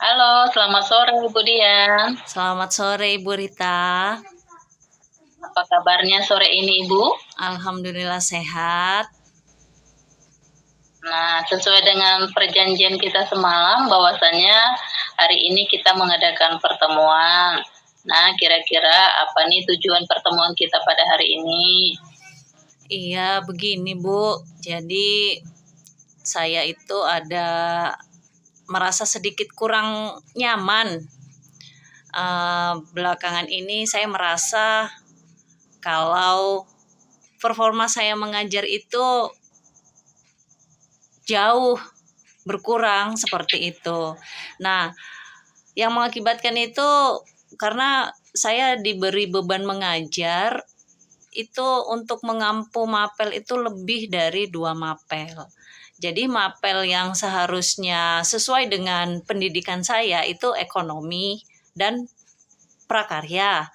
Halo, selamat sore Ibu Dian. Selamat sore Ibu Rita. Apa kabarnya sore ini Ibu? Alhamdulillah sehat. Nah, sesuai dengan perjanjian kita semalam bahwasanya hari ini kita mengadakan pertemuan. Nah, kira-kira apa nih tujuan pertemuan kita pada hari ini? Iya, begini Bu. Jadi saya itu ada merasa sedikit kurang nyaman. Belakangan ini saya merasa kalau performa saya mengajar itu jauh berkurang seperti itu. Nah, yang mengakibatkan itu karena saya diberi beban mengajar itu untuk mengampu mapel itu lebih dari 2 mapel. Jadi mapel yang seharusnya sesuai dengan pendidikan saya itu ekonomi dan prakarya.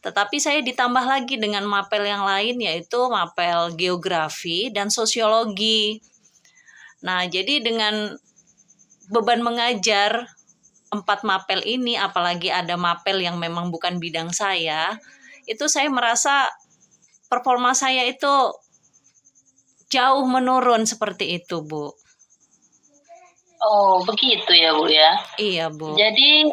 Tetapi saya ditambah lagi dengan mapel yang lain yaitu mapel geografi dan sosiologi. Nah, jadi dengan beban mengajar 4 mapel ini, apalagi ada mapel yang memang bukan bidang saya, itu saya merasa performa saya itu jauh menurun seperti itu, Bu. Oh, begitu ya Bu ya. Iya, Bu. Jadi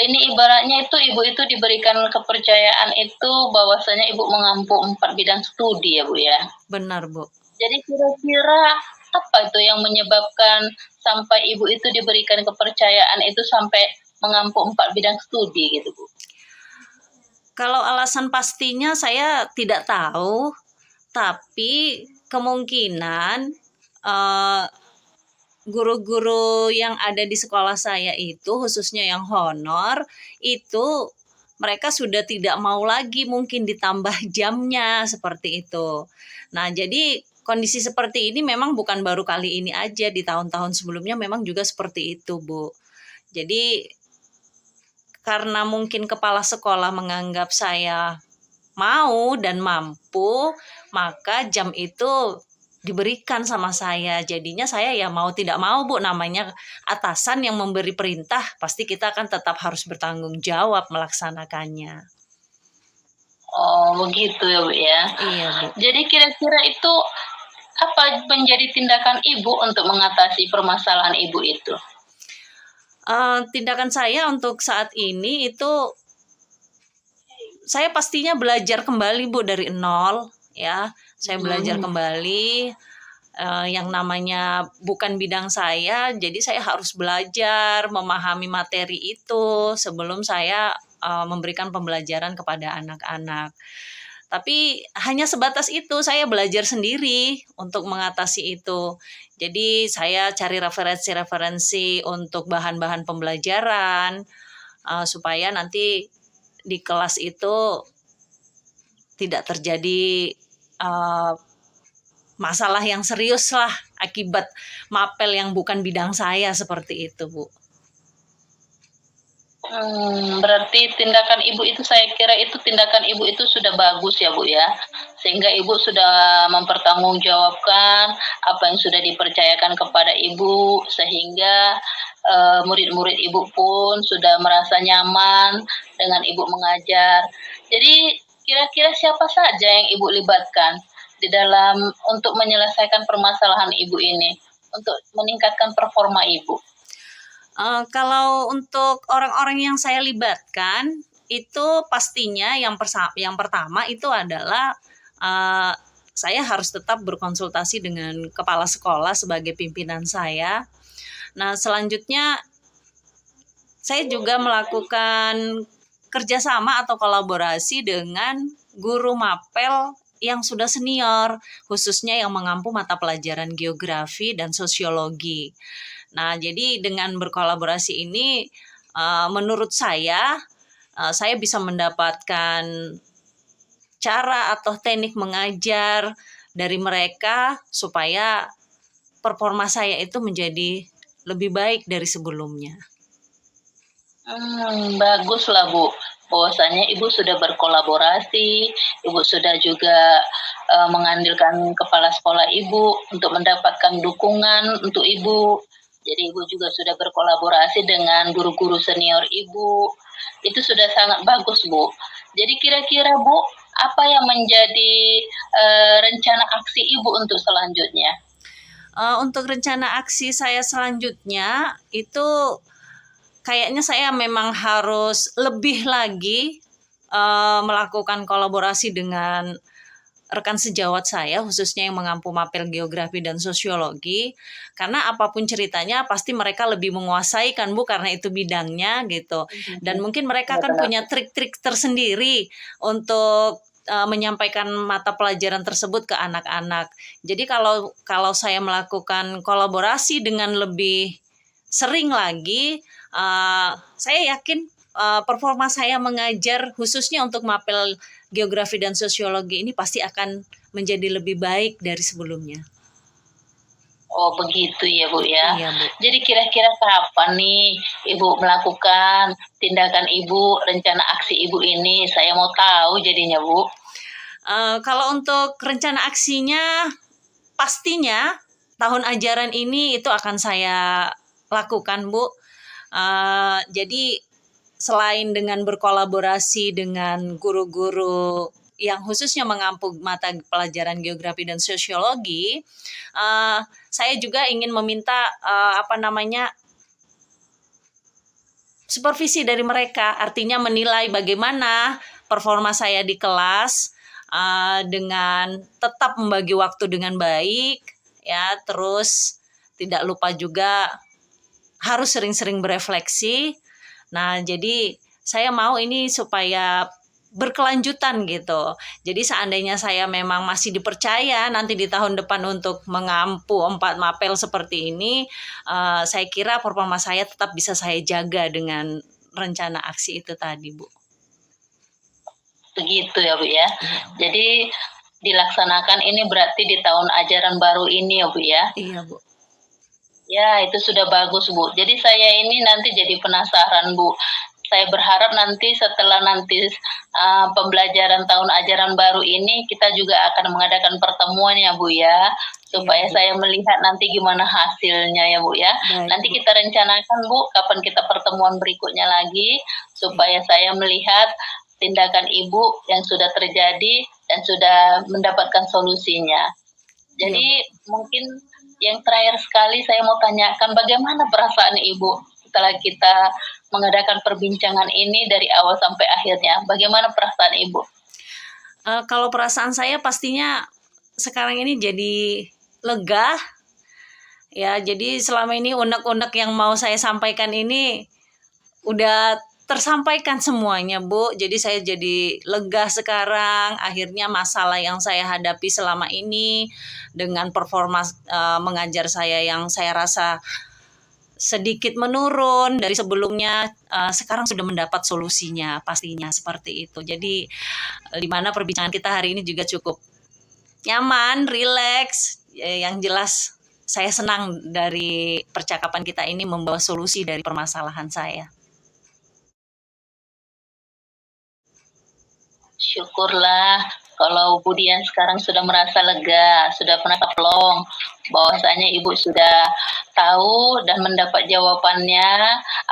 ini ibaratnya itu Ibu itu diberikan kepercayaan itu bahwasanya Ibu mengampu 4 bidang studi ya Bu ya. Benar, Bu. Jadi kira-kira apa itu yang menyebabkan sampai Ibu itu diberikan kepercayaan itu sampai mengampu 4 bidang studi gitu, Bu? Kalau alasan pastinya saya tidak tahu, tapi kemungkinan eh, guru-guru yang ada di sekolah saya itu, khususnya yang honor, itu mereka sudah tidak mau lagi mungkin ditambah jamnya seperti itu. Nah, jadi kondisi seperti ini memang bukan baru kali ini aja, di tahun-tahun sebelumnya memang juga seperti itu, Bu. Jadi karena mungkin kepala sekolah menganggap saya mau dan mampu, maka jam itu diberikan sama saya. Jadinya saya ya mau tidak mau, Bu, namanya atasan yang memberi perintah, pasti kita akan tetap harus bertanggung jawab melaksanakannya. Oh, begitu ya, Bu, ya. Iya, Bu. Jadi kira-kira itu apa menjadi tindakan Ibu untuk mengatasi permasalahan Ibu itu? Tindakan saya untuk saat ini itu saya pastinya belajar kembali, Bu, dari nol ya. Saya belajar kembali, yang namanya bukan bidang saya, jadi saya harus belajar memahami materi itu sebelum saya memberikan pembelajaran kepada anak-anak. Tapi hanya sebatas itu, saya belajar sendiri untuk mengatasi itu. Jadi saya cari referensi-referensi untuk bahan-bahan pembelajaran, supaya nanti di kelas itu tidak terjadi uh, masalah yang serius lah akibat mapel yang bukan bidang saya seperti itu, Bu. Berarti tindakan Ibu itu saya kira itu tindakan Ibu itu sudah bagus ya, Bu, ya. Sehingga Ibu sudah mempertanggungjawabkan apa yang sudah dipercayakan kepada Ibu, sehingga murid-murid Ibu pun sudah merasa nyaman dengan Ibu mengajar. Jadi kira-kira siapa saja yang Ibu libatkan di dalam untuk menyelesaikan permasalahan Ibu ini, untuk meningkatkan performa Ibu? Kalau untuk orang-orang yang saya libatkan itu pastinya yang pertama itu adalah uh, saya harus tetap berkonsultasi dengan kepala sekolah sebagai pimpinan saya. Nah, selanjutnya saya juga melakukan kerjasama atau kolaborasi dengan guru mapel yang sudah senior, khususnya yang mengampu mata pelajaran geografi dan sosiologi. Nah, jadi dengan berkolaborasi ini, menurut saya bisa mendapatkan cara atau teknik mengajar dari mereka supaya performa saya itu menjadi lebih baik dari sebelumnya. Baguslah, Bu. Bahwasanya Ibu sudah berkolaborasi, Ibu sudah juga mengandilkan kepala sekolah Ibu untuk mendapatkan dukungan untuk Ibu. Jadi Ibu juga sudah berkolaborasi dengan guru-guru senior Ibu. Itu sudah sangat bagus, Bu. Jadi kira-kira Bu, apa yang menjadi rencana aksi Ibu untuk selanjutnya? Untuk rencana aksi saya selanjutnya itu kayaknya saya memang harus lebih lagi melakukan kolaborasi dengan rekan sejawat saya khususnya yang mengampu mapel geografi dan sosiologi, karena apapun ceritanya pasti mereka lebih menguasai kan Bu, karena itu bidangnya gitu. Dan mungkin mereka kan Benar-benar. punya trik-trik tersendiri untuk menyampaikan mata pelajaran tersebut ke anak-anak. Jadi kalau kalau saya melakukan kolaborasi dengan lebih sering lagi, saya yakin performa saya mengajar khususnya untuk mapel geografi dan sosiologi ini pasti akan menjadi lebih baik dari sebelumnya. Oh begitu ya Bu ya. Iya Bu. Jadi kira-kira kapan nih Ibu melakukan tindakan Ibu, rencana aksi Ibu ini? Saya mau tahu jadinya Bu. Kalau untuk rencana aksinya pastinya tahun ajaran ini itu akan saya lakukan Bu. Jadi selain dengan berkolaborasi dengan guru-guru yang khususnya mengampu mata pelajaran geografi dan sosiologi, saya juga ingin meminta supervisi dari mereka, artinya menilai bagaimana performa saya di kelas dengan tetap membagi waktu dengan baik, ya, terus tidak lupa juga harus sering-sering berefleksi. Nah, jadi saya mau ini supaya berkelanjutan gitu. Jadi seandainya saya memang masih dipercaya nanti di tahun depan untuk mengampu 4 mapel seperti ini, saya kira performa saya tetap bisa saya jaga dengan rencana aksi itu tadi, Bu. Begitu ya Bu ya. Iya, Jadi dilaksanakan ini berarti di tahun ajaran baru ini ya Bu ya. iya Bu. Ya, itu sudah bagus, Bu. Jadi saya ini nanti jadi penasaran, Bu. Saya berharap nanti setelah nanti pembelajaran tahun ajaran baru ini kita juga akan mengadakan pertemuan ya, Bu ya, supaya Iya, Bu. saya melihat nanti gimana hasilnya ya, Bu ya. Baik, Nanti Bu. kita rencanakan, Bu, kapan kita pertemuan berikutnya lagi supaya saya melihat tindakan Ibu yang sudah terjadi dan sudah mendapatkan solusinya. Iya, Jadi Bu. mungkin yang terakhir sekali saya mau tanyakan bagaimana perasaan Ibu setelah kita mengadakan perbincangan ini dari awal sampai akhirnya? Bagaimana perasaan Ibu? Kalau perasaan saya pastinya sekarang ini jadi lega, ya. Jadi selama ini unek-unek yang mau saya sampaikan ini udah tersampaikan semuanya, Bu. Jadi saya jadi lega sekarang. Akhirnya masalah yang saya hadapi selama ini dengan performa mengajar saya yang saya rasa sedikit menurun dari sebelumnya, sekarang sudah mendapat solusinya, pastinya seperti itu. Jadi di mana perbincangan kita hari ini juga cukup nyaman, rileks, yang jelas saya senang dari percakapan kita ini membawa solusi dari permasalahan saya. Syukurlah kalau Budian sekarang sudah merasa lega, sudah merasa plong, bahwasanya Ibu sudah tahu dan mendapat jawabannya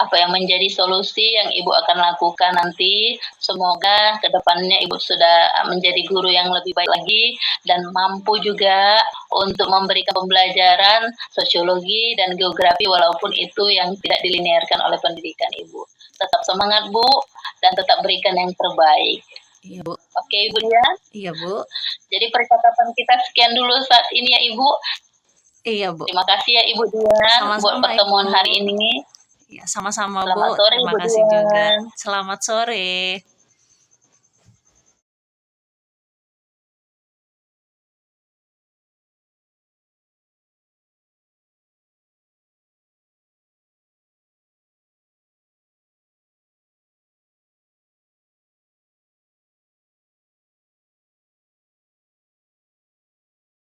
apa yang menjadi solusi yang Ibu akan lakukan nanti. Semoga ke depannya Ibu sudah menjadi guru yang lebih baik lagi dan mampu juga untuk memberikan pembelajaran sosiologi dan geografi walaupun itu yang tidak dilinearkan oleh pendidikan Ibu. Tetap semangat Bu dan tetap berikan yang terbaik. Iya, Bu. Oke, Ibu ya. Iya, Bu. Jadi percakapan kita sekian dulu saat ini ya, Ibu. Iya, Bu. Terima kasih ya, Ibu Dian, buat Sama-sama, pertemuan Ibu. hari ini. Ya, sama-sama, Selamat Bu. sore, Terima Ibu kasih juga. Dian. Selamat sore.